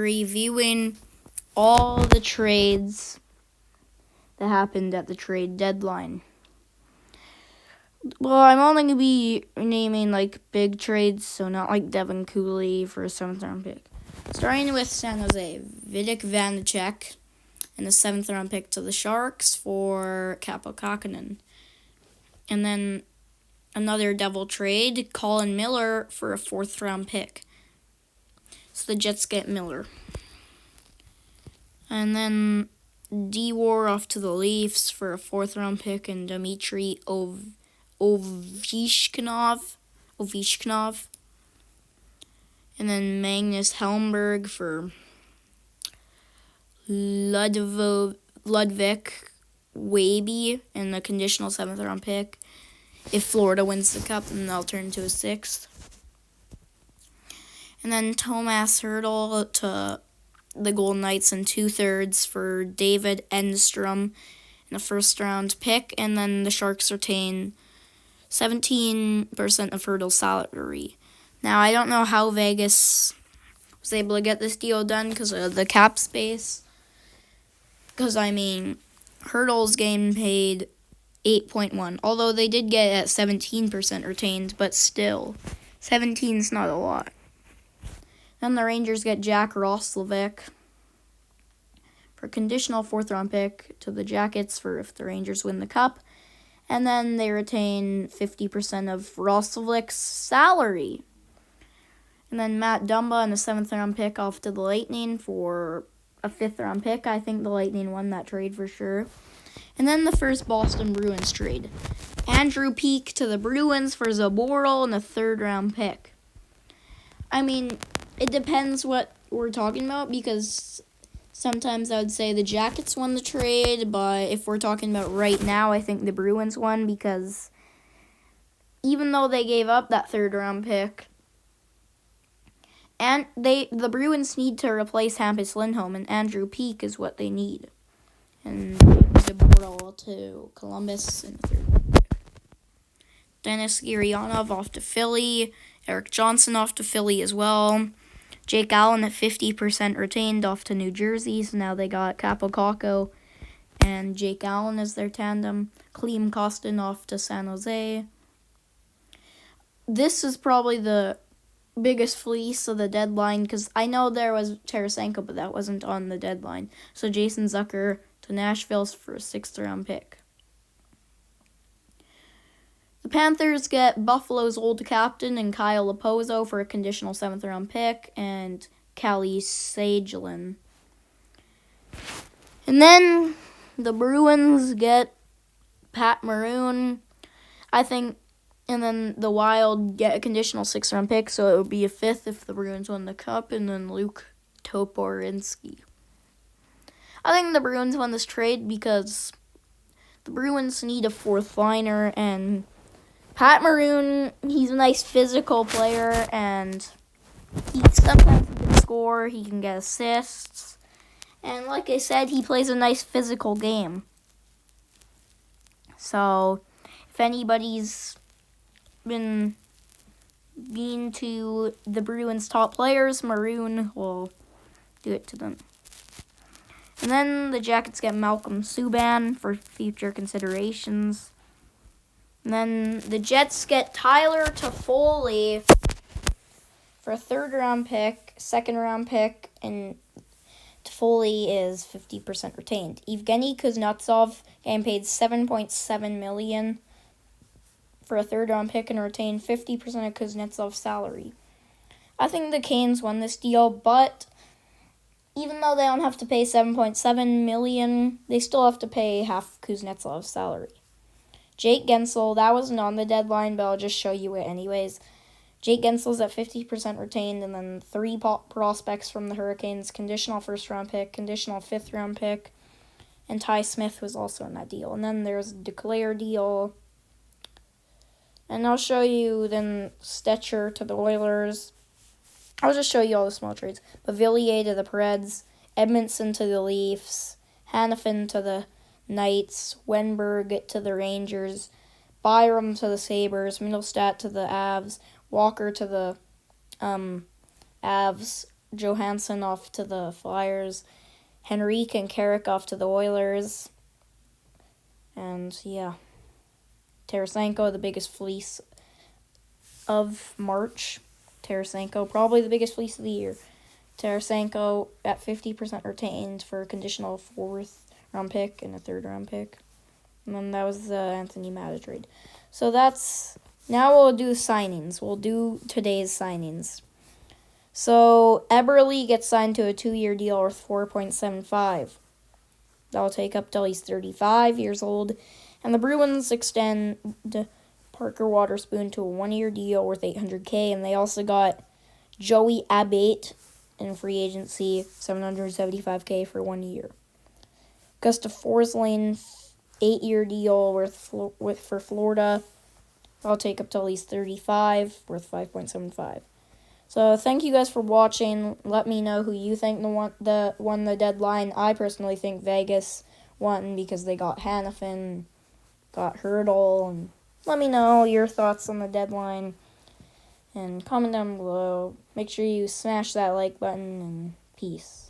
reviewing all the trades that happened at the trade deadline. Well, I'm only going to be naming big trades, so not Devin Cooley for a 7th round pick. Starting with San Jose, Vitek Vanacek and the 7th round pick to the Sharks for Kaapo Kähkönen. And then another Devil trade, Colin Miller for a 4th round pick. So the Jets get Miller. And then D-War off to the Leafs for a 4th round pick and Dmitry Ovechkinov. And then Magnus Helmberg for Ludvig Weiby and a conditional 7th round pick. If Florida wins the cup, then they'll turn to a 6th. And then Thomas Hertl to the Golden Knights in 2/3 for David Enstrom in a 1st round pick. And then the Sharks retain 17% of Hertl's salary. Now, I don't know how Vegas was able to get this deal done because of the cap space. Because, Hertl's getting paid 8.1. Although they did get at 17% retained, but still, 17's not a lot. Then the Rangers get Jack Roslovic for a conditional 4th round pick to the Jackets for if the Rangers win the cup. And then they retain 50% of Roslovic's salary. And then Matt Dumba and a 7th round pick off to the Lightning for a 5th round pick. I think the Lightning won that trade for sure. And then the first Boston Bruins trade. Andrew Peeke to the Bruins for Zaboral and a 3rd round pick. It depends what we're talking about because sometimes I would say the Jackets won the trade, but if we're talking about right now, I think the Bruins won because even though they gave up that 3rd round pick, and the Bruins need to replace Hampus Lindholm, and Andrew Peeke is what they need. And Zaboral to Columbus in the 3rd round pick. Dennis Gurianov off to Philly. Eric Johnson off to Philly as well. Jake Allen at 50% retained off to New Jersey. So now they got Kaapo Kakko and Jake Allen as their tandem. Klim Kostin off to San Jose. This is probably the biggest fleece of the deadline because I know there was Tarasenko, but that wasn't on the deadline. So Jason Zucker to Nashville for a 6th round pick. The Panthers get Buffalo's old captain and Kyle Lapozo for a conditional 7th round pick and Callie Sagelin. And then the Bruins get Pat Maroon, and then the Wild get a conditional 6th round pick, so it would be a 5th if the Bruins won the cup, and then Luke Toporowski. I think the Bruins won this trade because the Bruins need a 4th liner, and Pat Maroon, he's a nice physical player, and sometimes he can score, he can get assists, and like I said, he plays a nice physical game. So, if anybody's been to the Bruins' top players, Maroon will do it to them. And then the Jackets get Malcolm Subban for future considerations. And then the Jets get Tyler Toffoli for a 3rd round pick, 2nd round pick, and Toffoli is 50% retained. Evgeny Kuznetsov getting paid $7.7 million for a 3rd round pick and retain 50% of Kuznetsov's salary. I think the Canes won this deal, but even though they don't have to pay $7.7 million, they still have to pay half Kuznetsov's salary. Jake Gensel, that wasn't on the deadline, but I'll just show you it anyways. Jake Gensel's at 50% retained, and then 3 prospects from the Hurricanes, conditional 1st round pick, conditional 5th round pick, and Ty Smith was also in that deal. And then there's a Duclair deal. And I'll show you then Stetcher to the Oilers. I'll just show you all the small trades. Bavillier to the Preds, Edmondson to the Leafs, Hanifin to the Knights, Wenberg to the Rangers, Byram to the Sabres, Middlestat to the Avs, Walker to the Avs, Johansson off to the Flyers. Henrique and Carrick off to the Oilers. And yeah, Tarasenko, the biggest fleece of March. Tarasenko, probably the biggest fleece of the year. Tarasenko at 50% retained for a conditional 4th-round pick and a 3rd-round pick. And then that was the Anthony Mata trade. So now we'll do signings. We'll do today's signings. So Eberle gets signed to a 2-year deal worth $4.75. That'll take up till he's 35 years old. And the Bruins extend Parker Waterspoon to a 1-year deal worth $800K. And they also got Joey Abbate in free agency, $775K for 1 year. Gustav Forsling, 8-year deal for Florida. I'll take up till he's 35, worth $5.75. So thank you guys for watching. Let me know who you think won the deadline. I personally think Vegas won because they got Hanifin, got Hurdle, and let me know your thoughts on the deadline. And comment down below. Make sure you smash that like button, and peace.